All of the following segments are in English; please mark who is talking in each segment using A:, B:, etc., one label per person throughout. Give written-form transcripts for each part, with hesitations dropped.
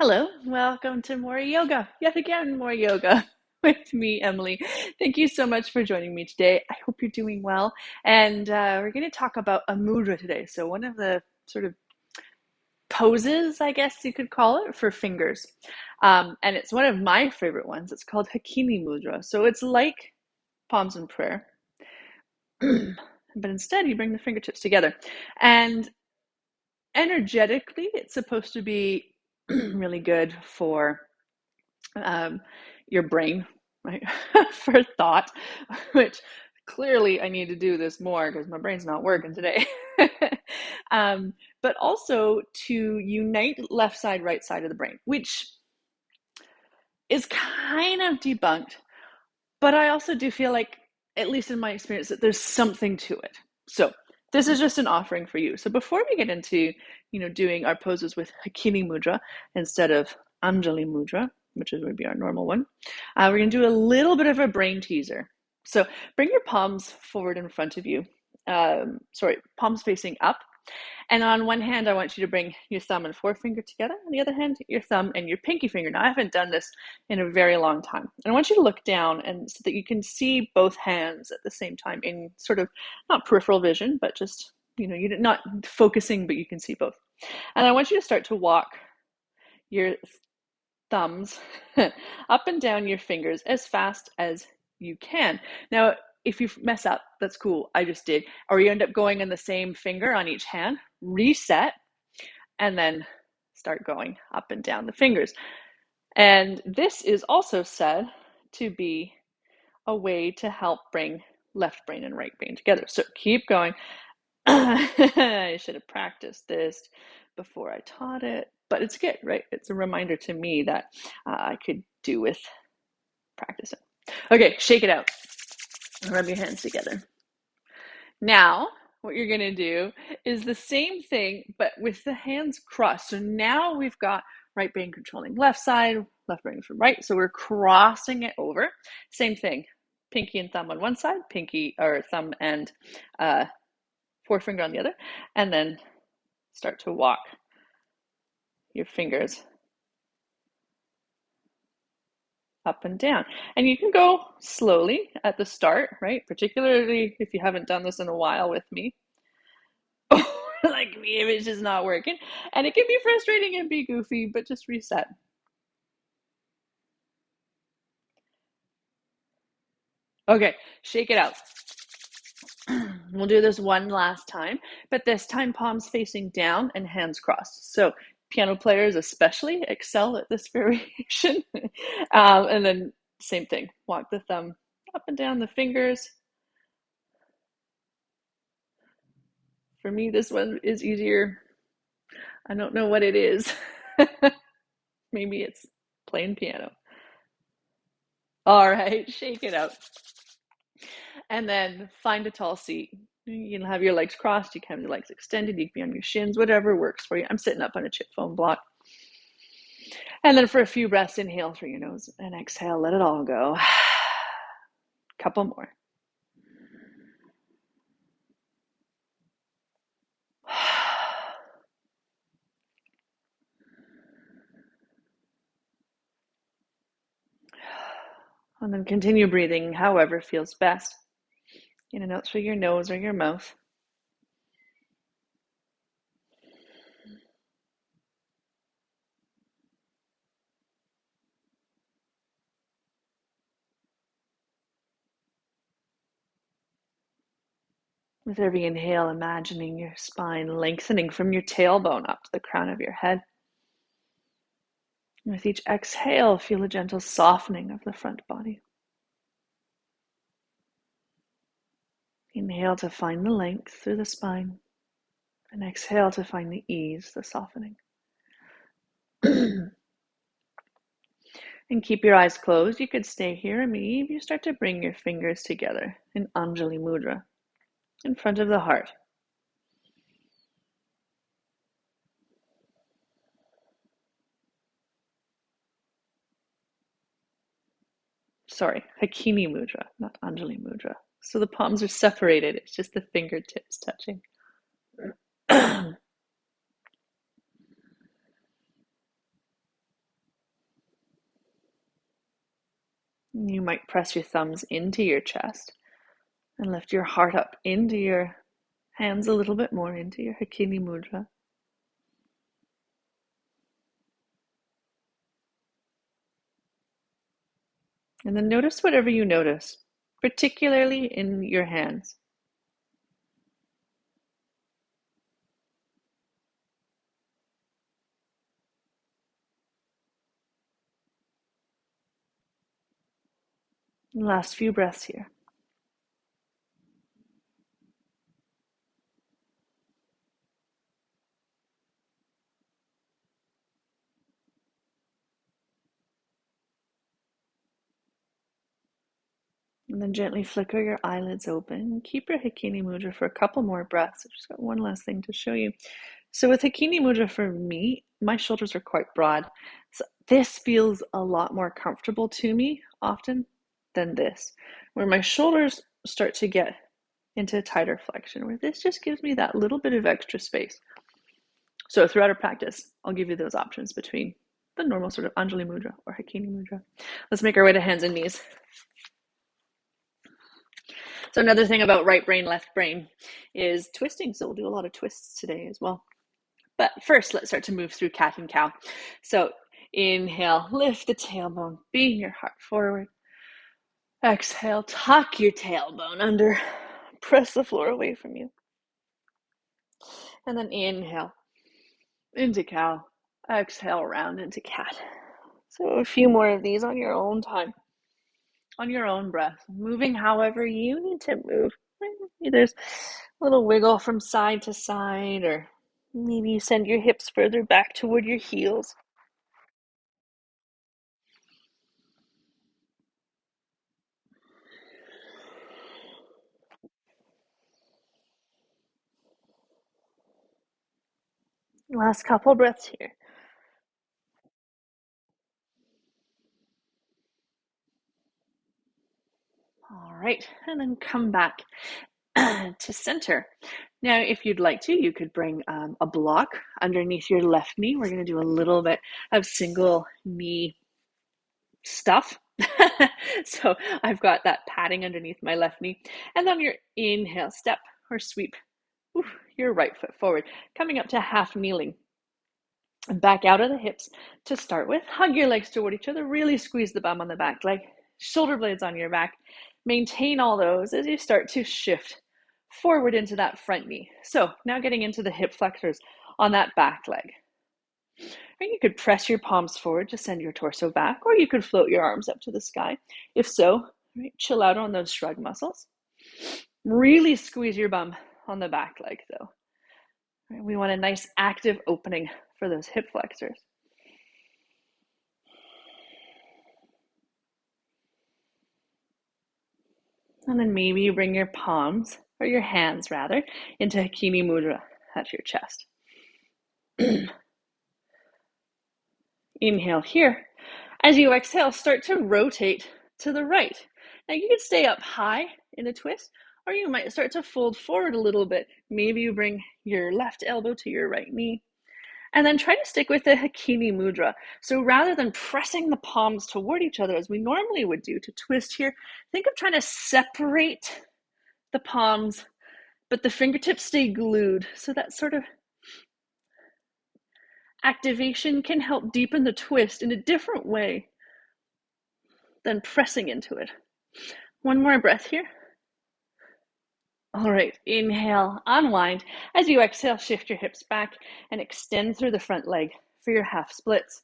A: Hello, welcome to more yoga. Yet again, more yoga with me, Emily. Thank you so much for joining me today. I hope you're doing well. And we're going to talk about a mudra today. So, one of the sort of poses, I guess you could call it, for fingers. And it's one of my favorite ones. It's called Hakini Mudra. So, it's like palms in prayer, but instead you bring the fingertips together. And energetically, it's supposed to be really good for um, your brain, right? For thought, which clearly I need to do this more because my brain's not working today. um, but also to unite left side, right side of the brain, which is kind of debunked. But I also do feel like, at least in my experience, that there's something to it. So this is just an offering for you. So before we get into, doing our poses with Hakini Mudra instead of Anjali Mudra, which would be our normal one, we're going to do a little bit of a brain teaser. So bring your palms forward in front of you. Palms facing up. And on one hand, I want you to bring your thumb and forefinger together. On the other hand, your thumb and your pinky finger. Now, I haven't done this in a very long time. And I want you to look down and so that you can see both hands at the same time in sort of not peripheral vision, but just, you're not focusing, but you can see both. And I want you to start to walk your thumbs up and down your fingers as fast as you can. Now, if you mess up, that's cool. I just did. Or you end up going on the same finger on each hand, reset, and then start going up and down the fingers. And this is also said to be a way to help bring left brain and right brain together. So keep going. I should have practiced this before I taught it, but it's good, right? It's a reminder to me that I could do with practicing. Okay, shake it out. Rub your hands together. Now, what you're going to do is the same thing, but with the hands crossed. So now we've got right brain controlling left side, left brain from right. So we're crossing it over. Same thing, pinky and thumb on one side, pinky or thumb and forefinger on the other, and then start to walk your fingers up and down. And you can go slowly at the start, right? Particularly if you haven't done this in a while with me. Like me, if it's just not working. And it can be frustrating and be goofy, but just reset. Okay, shake it out. We'll do this one last time, but this time palms facing down and hands crossed. So piano players especially excel at this variation. And then same thing, walk the thumb up and down the fingers. For me, this one is easier. I don't know what it is. Maybe it's playing piano. All right, shake it out. And then find a tall seat. You can have your legs crossed, you can have your legs extended, you can be on your shins, whatever works for you. I'm sitting up on a chip foam block. And then for a few breaths, inhale through your nose and exhale, let it all go. Couple more. And then continue breathing however feels best. In and out through your nose or your mouth. With every inhale, imagining your spine lengthening from your tailbone up to the crown of your head. And with each exhale, feel a gentle softening of the front body. Inhale to find the length through the spine, and exhale to find the ease, the softening. And keep your eyes closed. You could stay here, and maybe you start to bring your fingers together in Anjali Mudra in front of the heart. Sorry, Hakini Mudra, not Anjali Mudra. So the palms are separated. It's just the fingertips touching. You might press your thumbs into your chest and lift your heart up into your hands a little bit more, into your Hakini Mudra. And then notice whatever you notice, particularly in your hands. Last few breaths here. And then gently flicker your eyelids open. Keep your Hakini Mudra for a couple more breaths. I've just got one last thing to show you. So with Hakini Mudra for me, my shoulders are quite broad. So this feels a lot more comfortable to me often than this, where my shoulders start to get into a tighter flexion, where this just gives me that little bit of extra space. So throughout our practice, I'll give you those options between the normal sort of Anjali Mudra or Hakini Mudra. Let's make our way to hands and knees. So another thing about right brain, left brain is twisting. So we'll do a lot of twists today as well. But first, let's start to move through cat and cow. So inhale, lift the tailbone, beam your heart forward. Exhale, tuck your tailbone under, press the floor away from you. And then inhale, into cow. Exhale, round into cat. So a few more of these on your own time, on your own breath, moving however you need to move. Maybe there's a little wiggle from side to side, or maybe you send your hips further back toward your heels. Last couple breaths here. All right, and then come back to center. Now, if you'd like to, you could bring a block underneath your left knee. We're going to do a little bit of single knee stuff. So I've got that padding underneath my left knee. And on your inhale, step or sweep your right foot forward, coming up to half kneeling. And back out of the hips to start with. Hug your legs toward each other. Really squeeze the bum on the back leg. Shoulder blades on your back. Maintain all those as you start to shift forward into that front knee. So now getting into the hip flexors on that back leg. Or you could press your palms forward to send your torso back, or you could float your arms up to the sky. If so, right, chill out on those shrug muscles. Really squeeze your bum on the back leg though. Right, we want a nice active opening for those hip flexors. And then maybe you bring your palms, or your hands rather, into Hakini Mudra at your chest. Inhale here. As you exhale, start to rotate to the right. Now you can stay up high in a twist, or you might start to fold forward a little bit. Maybe you bring your left elbow to your right knee. And then try to stick with the Hakini Mudra. So rather than pressing the palms toward each other as we normally would do to twist here, think of trying to separate the palms, but the fingertips stay glued. So that sort of activation can help deepen the twist in a different way than pressing into it. One more breath here. All right, inhale, unwind. As you exhale, shift your hips back and extend through the front leg for your half splits.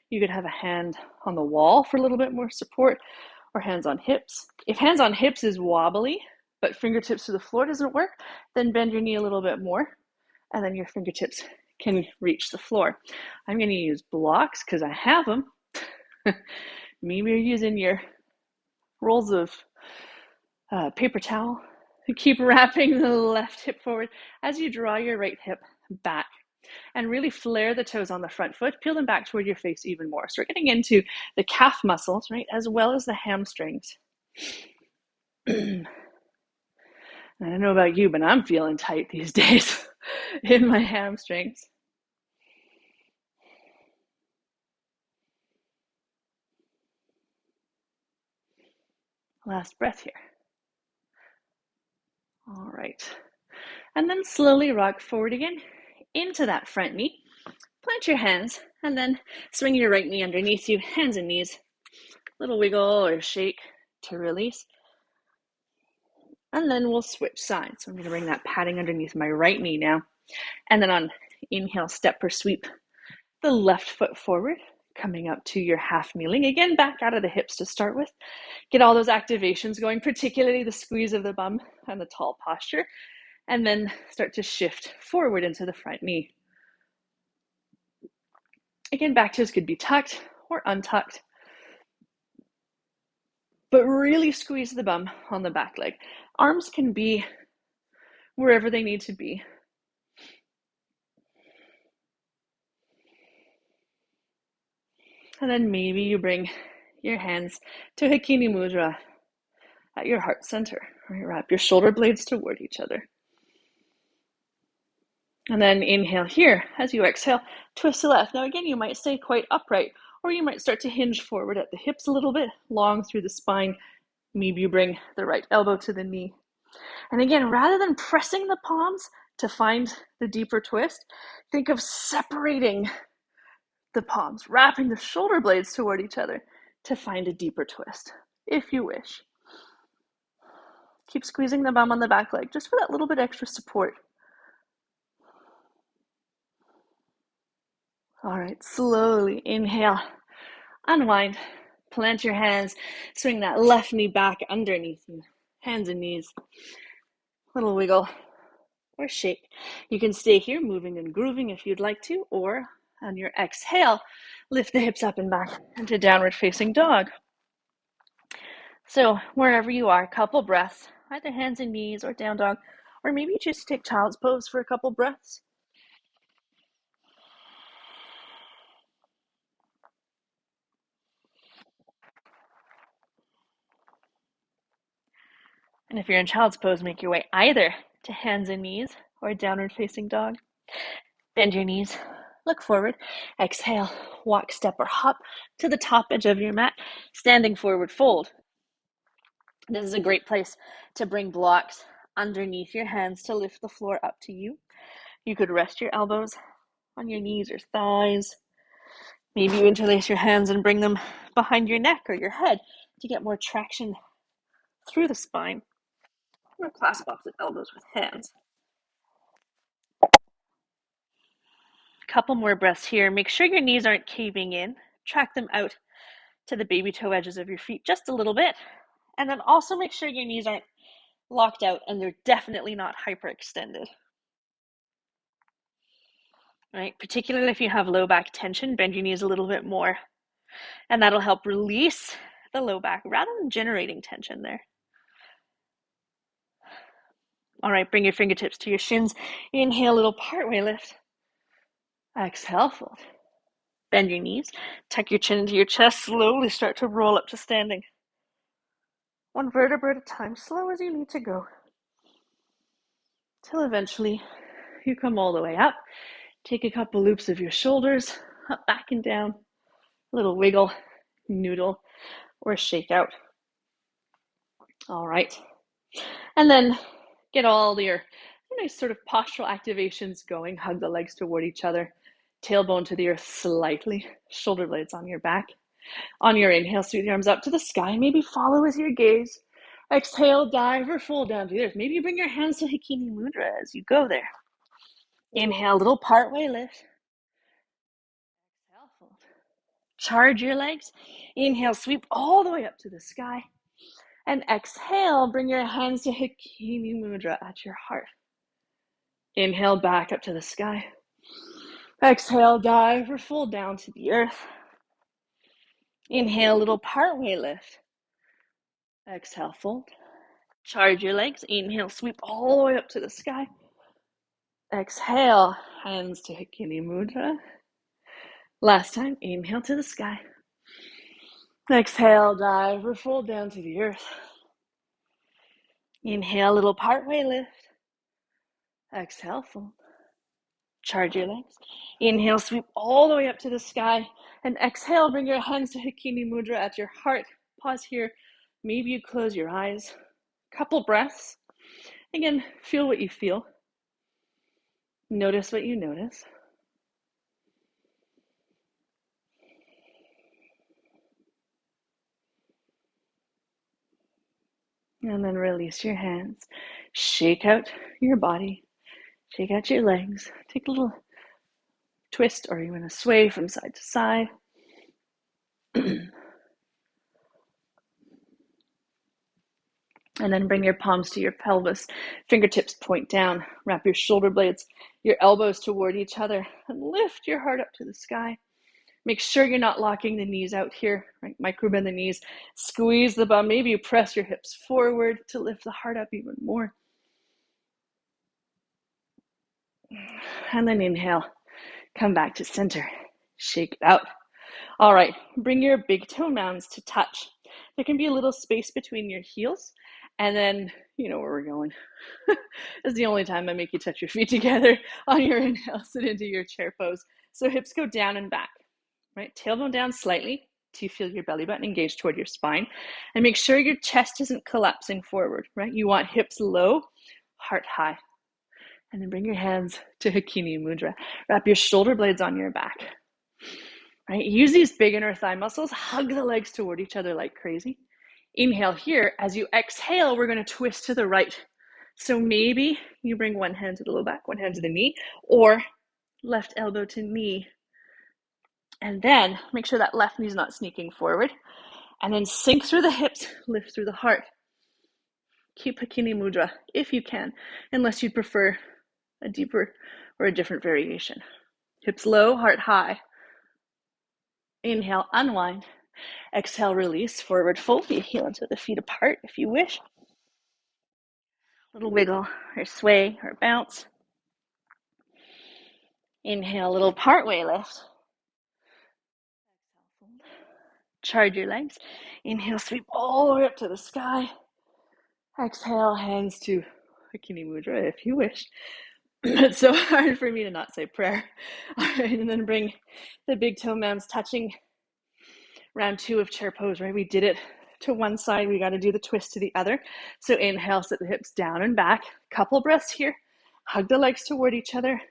A: You could have a hand on the wall for a little bit more support, or hands on hips. If hands on hips is wobbly, but fingertips to the floor doesn't work, then bend your knee a little bit more, and then your fingertips can reach the floor. I'm going to use blocks because I have them. Maybe you're using your rolls of paper towel. Keep wrapping the left hip forward as you draw your right hip back. And really flare the toes on the front foot, peel them back toward your face even more. So we're getting into the calf muscles, right, as well as the hamstrings. I don't know about you, but I'm feeling tight these days in my hamstrings. Last breath here. All right. And then slowly rock forward again into that front knee. Plant your hands and then swing your right knee underneath you, hands and knees. Little wiggle or shake to release. And then we'll switch sides. So I'm going to bring that padding underneath my right knee now. And then on inhale, step or sweep the left foot forward, coming up to your half kneeling. Again, back out of the hips to start with. Get all those activations going, particularly the squeeze of the bum and the tall posture. And then start to shift forward into the front knee. Again, back toes could be tucked or untucked. But really squeeze the bum on the back leg. Arms can be wherever they need to be. And then maybe you bring your hands to Hakini Mudra at your heart center. Right? Wrap your shoulder blades toward each other. And then inhale here. As you exhale, twist to left. Now again, you might stay quite upright, or you might start to hinge forward at the hips a little bit, long through the spine. Maybe you bring the right elbow to the knee. And again, rather than pressing the palms to find the deeper twist, think of separating the palms, wrapping the shoulder blades toward each other to find a deeper twist, if you wish. Keep squeezing the bum on the back leg, just for that little bit extra support. All right, slowly inhale, unwind, plant your hands, swing that left knee back underneath you, hands and knees, little wiggle or shake. You can stay here, moving and grooving if you'd like to, or on your exhale, lift the hips up and back into downward facing dog. So wherever you are, couple breaths, either hands and knees or down dog, or maybe you choose to take child's pose for a couple breaths. And if you're in child's pose, make your way either to hands and knees or downward facing dog. Bend your knees, look forward, exhale, walk, step, or hop to the top edge of your mat, standing forward fold. This is a great place to bring blocks underneath your hands to lift the floor up to you. You could rest your elbows on your knees or thighs. Maybe you interlace your hands and bring them behind your neck or your head to get more traction through the spine. Or clasp opposite elbows with hands. Couple more breaths here. Make sure your knees aren't caving in. Track them out to the baby toe edges of your feet just a little bit. And then also make sure your knees aren't locked out and they're definitely not hyperextended. Right? Particularly if you have low back tension, bend your knees a little bit more. And that'll help release the low back rather than generating tension there. All right, bring your fingertips to your shins. Inhale, little partway lift. Exhale, fold. Bend your knees, tuck your chin into your chest, slowly start to roll up to standing. One vertebra at a time, slow as you need to go. Till eventually you come all the way up. Take a couple loops of your shoulders, up, back, and down. A little wiggle, noodle, or shake out. All right. And then get all your nice sort of postural activations going. Hug the legs toward each other. Tailbone to the earth slightly. Shoulder blades on your back. On your inhale, sweep the arms up to the sky. Maybe follow with your gaze. Exhale, dive or fold down to the earth. Maybe you bring your hands to Hakini Mudra as you go there. Inhale, little partway lift. Exhale, fold. Charge your legs. Inhale, sweep all the way up to the sky. And exhale, bring your hands to Hakini Mudra at your heart. Inhale, back up to the sky. Exhale, dive or fold down to the earth. Inhale, little partway lift. Exhale, fold. Charge your legs. Inhale, sweep all the way up to the sky. Exhale, hands to Hakini Mudra. Last time, inhale to the sky. Exhale, dive or fold down to the earth. Inhale, little partway lift. Exhale, fold. Charge your legs. Inhale, sweep all the way up to the sky. And exhale, bring your hands to Hakini Mudra at your heart. Pause here. Maybe you close your eyes. Couple breaths. Again, feel what you feel. Notice what you notice. And then release your hands. Shake out your body. Shake out your legs. Take a little twist, or you want to sway from side to side. And then bring your palms to your pelvis. Fingertips point down. Wrap your shoulder blades, your elbows toward each other, and lift your heart up to the sky. Make sure you're not locking the knees out here, right? Micro bend the knees. Squeeze the bum. Maybe you press your hips forward to lift the heart up even more. And then inhale. Come back to center. Shake it out. All right, bring your big toe mounds to touch. There can be a little space between your heels, and then you know where we're going. This is the only time I make you touch your feet together. On your inhale, sit into your chair pose. So hips go down and back, right? Tailbone down slightly till you feel your belly button engaged toward your spine. And make sure your chest isn't collapsing forward, right? You want hips low, heart high. And then bring your hands to Hakini Mudra. Wrap your shoulder blades on your back. Right? Use these big inner thigh muscles. Hug the legs toward each other like crazy. Inhale here. As you exhale, we're going to twist to the right. So maybe you bring one hand to the low back, one hand to the knee, or left elbow to knee. And then make sure that left knee is not sneaking forward. And then sink through the hips, lift through the heart. Keep Hakini Mudra if you can, unless you prefer a deeper or a different variation. Hips low, heart high. Inhale, unwind. Exhale, release, forward fold. You heel into the feet apart if you wish. Little wiggle or sway or bounce. Inhale, little partway lift. Exhale, fold. Charge your legs. Inhale, sweep all the way up to the sky. Exhale, hands to Hakini Mudra if you wish. It's so hard for me to not say prayer. All right, and then bring the big toe mounds touching. Round 2 of chair pose, right? We did it to one side. We got to do the twist to the other. So inhale, sit the hips down and back. Couple breaths here. Hug the legs toward each other.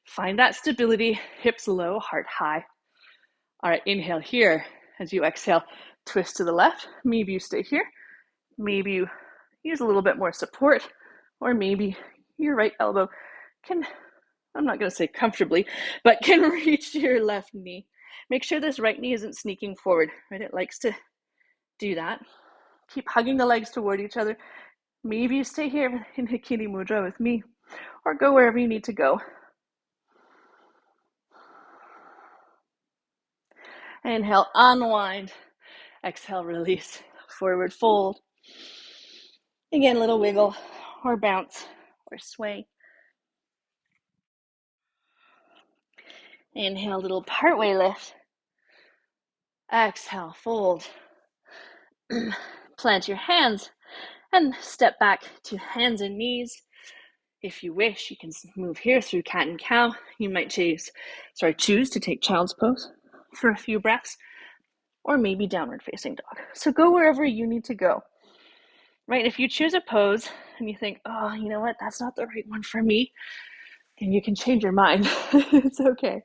A: Find that stability. Hips low, heart high. All right, inhale here. As you exhale, twist to the left. Maybe you stay here. Maybe you use a little bit more support. Or maybe your right elbow can, I'm not going to say comfortably, but can reach your left knee. Make sure this right knee isn't sneaking forward, right? It likes to do that. Keep hugging the legs toward each other. Maybe you stay here in Hakini Mudra with me, or go wherever you need to go. Inhale, unwind. Exhale, release. Forward fold. Again, little wiggle, or bounce, or sway. Inhale, little partway lift. Exhale, fold. Plant your hands and step back to hands and knees. If you wish, you can move here through cat and cow. You might choose to take child's pose for a few breaths, or maybe downward facing dog. So go wherever you need to go. Right? If you choose a pose and you think, oh, you know what, that's not the right one for me, then you can change your mind. It's okay.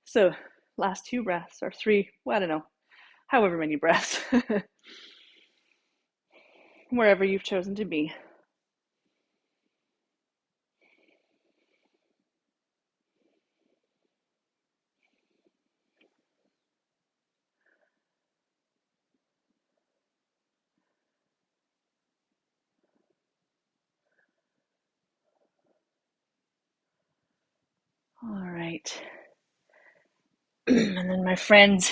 A: So last 2 breaths, or 3, well, I don't know, however many breaths, wherever you've chosen to be. All right. And then my friends,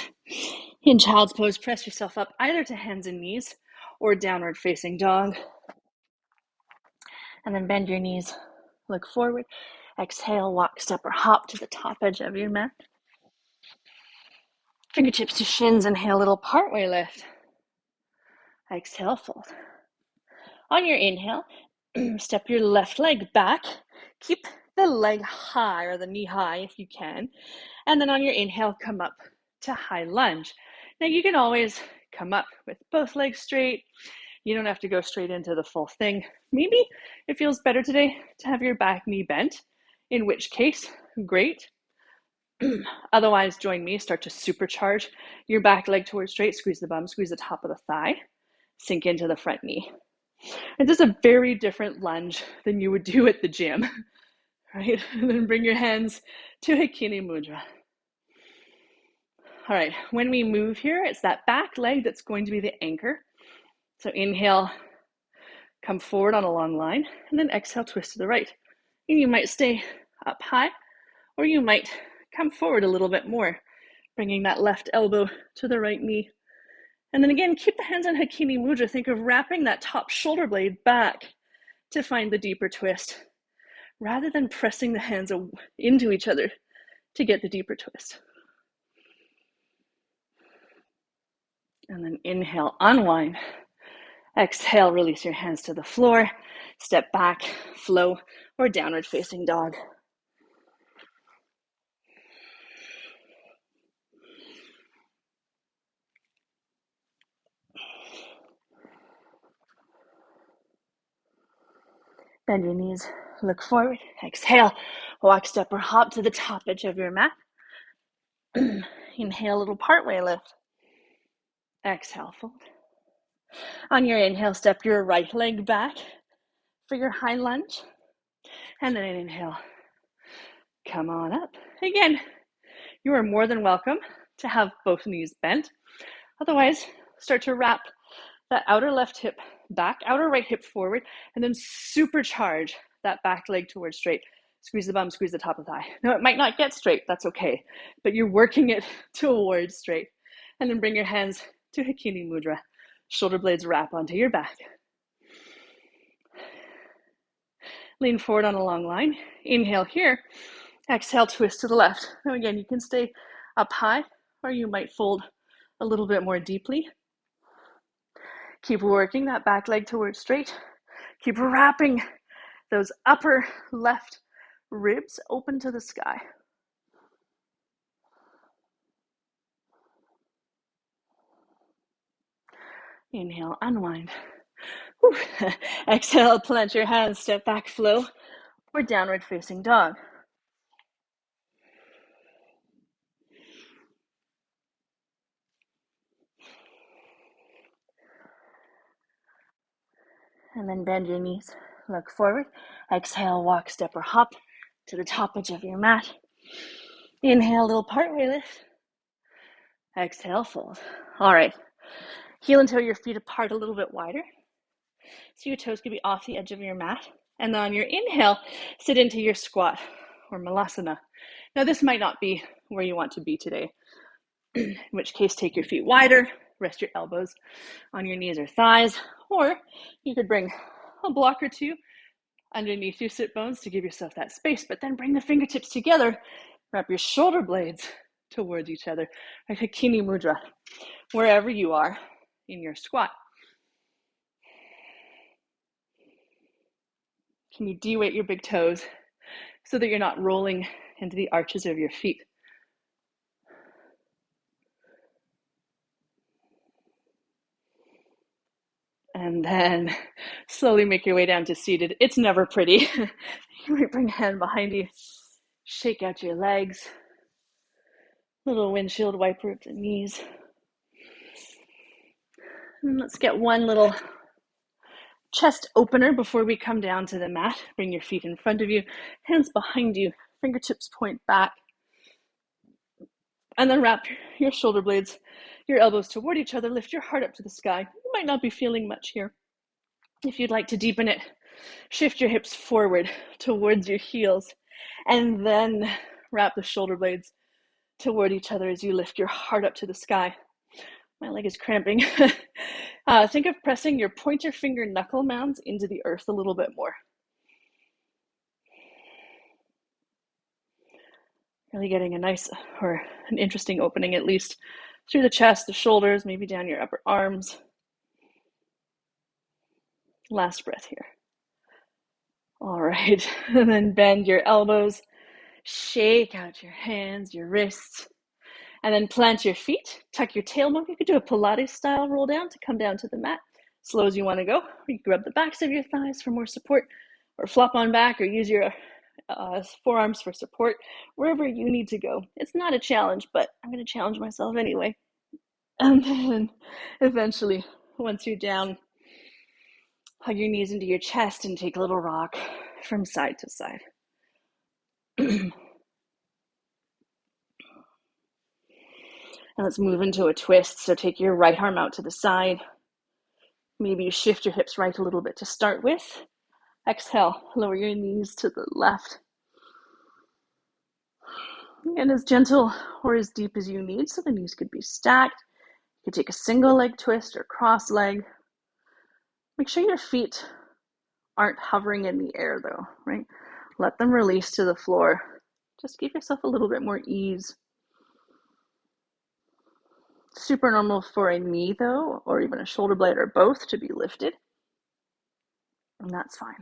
A: in child's pose, press yourself up either to hands and knees or downward facing dog. And then bend your knees, look forward. Exhale, walk, step, or hop to the top edge of your mat. Fingertips to shins, inhale, little partway lift. Exhale, fold. On your inhale, step your left leg back. Keep the leg high, or the knee high if you can. And then on your inhale, come up to high lunge. Now you can always come up with both legs straight. You don't have to go straight into the full thing. Maybe it feels better today to have your back knee bent, in which case, great. Otherwise, join me, start to supercharge your back leg towards straight, squeeze the bum, squeeze the top of the thigh, sink into the front knee. And this is a very different lunge than you would do at the gym, right? And then bring your hands to Hakini Mudra. All right, when we move here, it's that back leg that's going to be the anchor. So inhale, come forward on a long line, and then exhale, twist to the right. And you might stay up high, or you might come forward a little bit more, bringing that left elbow to the right knee. And then again, keep the hands on Hakini Mudra. Think of wrapping that top shoulder blade back to find the deeper twist, rather than pressing the hands into each other to get the deeper twist. And then inhale, unwind. Exhale, release your hands to the floor. Step back, flow, or downward facing dog. Bend your knees, look forward. Exhale, walk, step, or hop to the top edge of your mat. Inhale, little partway lift. Exhale, fold. On your inhale, step your right leg back for your high lunge. And then inhale, come on up. Again, you are more than welcome to have both knees bent. Otherwise, start to wrap that outer left hip back, outer right hip forward, and then supercharge that back leg towards straight. Squeeze the bum, squeeze the top of the thigh. Now, it might not get straight, that's okay, but you're working it towards straight. And then bring your hands to Hakini Mudra. Shoulder blades wrap onto your back. Lean forward on a long line. Inhale here. Exhale, twist to the left. Now again, you can stay up high, or you might fold a little bit more deeply. Keep working that back leg towards straight. Keep wrapping those upper left ribs open to the sky. Inhale, unwind. Exhale, plant your hands, step back, flow, or downward facing dog. And then bend your knees, look forward. Exhale, walk, step, or hop to the top edge of your mat. Inhale, little partway lift. Exhale, fold. All right. Heel and toe your feet apart a little bit wider, so your toes could be off the edge of your mat. And then on your inhale, sit into your squat or malasana. Now, this might not be where you want to be today, in which case take your feet wider, rest your elbows on your knees or thighs, or you could bring a block or two underneath your sit bones to give yourself that space, but then bring the fingertips together, wrap your shoulder blades towards each other, like Hakini Mudra, wherever you are in your squat. Can you de-weight your big toes so that you're not rolling into the arches of your feet? And then slowly make your way down to seated. It's never pretty. You might bring a hand behind you, shake out your legs, little windshield wiper at the knees. And let's get one little chest opener before we come down to the mat. Bring your feet in front of you, hands behind you, fingertips point back. And then wrap your shoulder blades, your elbows toward each other, lift your heart up to the sky. You might not be feeling much here. If you'd like to deepen it, shift your hips forward towards your heels, and then wrap the shoulder blades toward each other as you lift your heart up to the sky. My leg is cramping. Think of pressing your pointer finger knuckle mounds into the earth a little bit more. Really getting a nice, or an interesting opening at least, through the chest, the shoulders, maybe down your upper arms. Last breath here. All right, and then bend your elbows, shake out your hands, your wrists, And then plant your feet, tuck your tailbone. You could do a Pilates style roll down to come down to the mat. Slow as you want to go. You can rub the backs of your thighs for more support, or flop on back, or use your forearms for support, wherever you need to go. It's not a challenge, but I'm going to challenge myself anyway. And then eventually, once you're down, hug your knees into your chest and take a little rock from side to side. And let's move into a twist. So take your right arm out to the side. Maybe you shift your hips right a little bit to start with. Exhale, lower your knees to the left. And as gentle or as deep as you need, so the knees could be stacked. You could take a single leg twist or cross leg. Make sure your feet aren't hovering in the air though, right? Let them release to the floor. Just give yourself a little bit more ease. Super normal for a knee though, or even a shoulder blade or both to be lifted. And that's fine.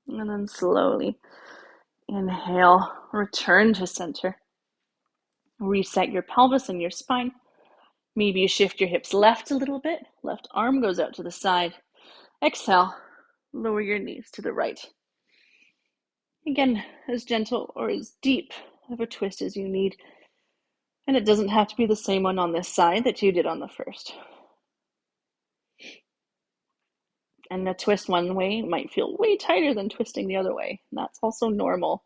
A: And then slowly inhale, return to center. Reset your pelvis and your spine. Maybe you shift your hips left a little bit. Left arm goes out to the side. Exhale, lower your knees to the right. Again, as gentle or as deep of a twist as you need. And it doesn't have to be the same one on this side that you did on the first. And a twist one way might feel way tighter than twisting the other way. And that's also normal.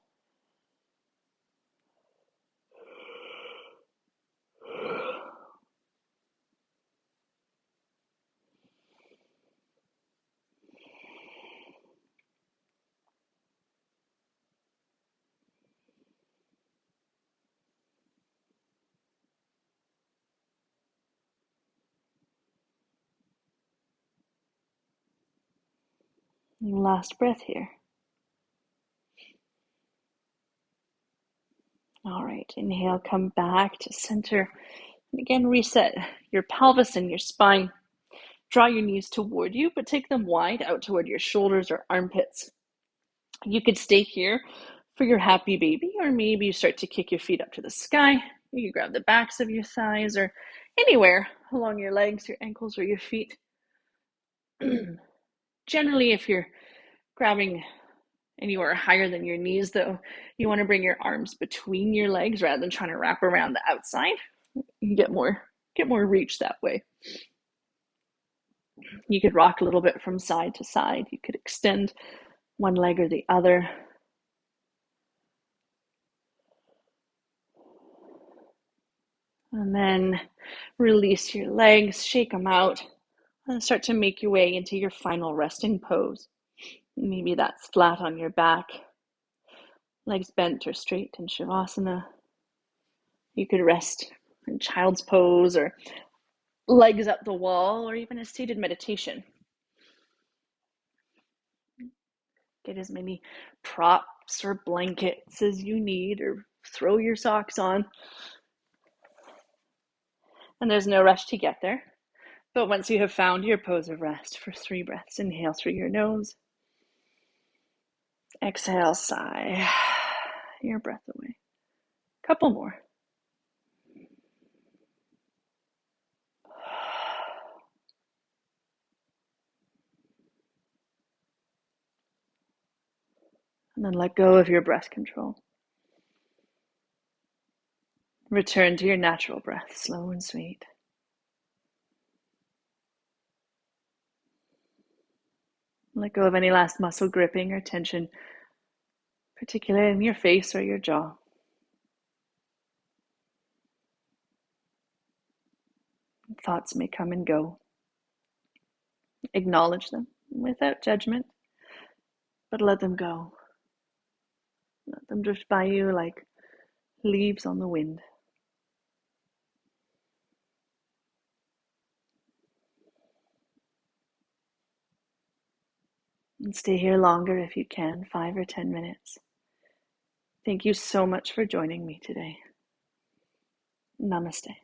A: Last breath here. All right, inhale, come back to center. And again, reset your pelvis and your spine. Draw your knees toward you, but take them wide out toward your shoulders or armpits. You could stay here for your happy baby, or maybe you start to kick your feet up to the sky. You can grab the backs of your thighs or anywhere along your legs, your ankles, or your feet. Generally, if you're grabbing anywhere higher than your knees, though, you want to bring your arms between your legs rather than trying to wrap around the outside. You get more reach that way. You could rock a little bit from side to side. You could extend one leg or the other. And then release your legs, shake them out, and start to make your way into your final resting pose. Maybe that's flat on your back, legs bent or straight in Shavasana. You could rest in child's pose or legs up the wall, or even a seated meditation. Get as many props or blankets as you need, or throw your socks on. And there's no rush to get there. But once you have found your pose of rest, for 3 breaths, inhale through your nose. Exhale, sigh your breath away. Couple more. And then let go of your breath control. Return to your natural breath, slow and sweet. Let go of any last muscle gripping or tension, particularly in your face or your jaw. Thoughts may come and go. Acknowledge them without judgment, but let them go. Let them drift by you like leaves on the wind. And stay here longer if you can, 5 or 10 minutes. Thank you so much for joining me today. Namaste.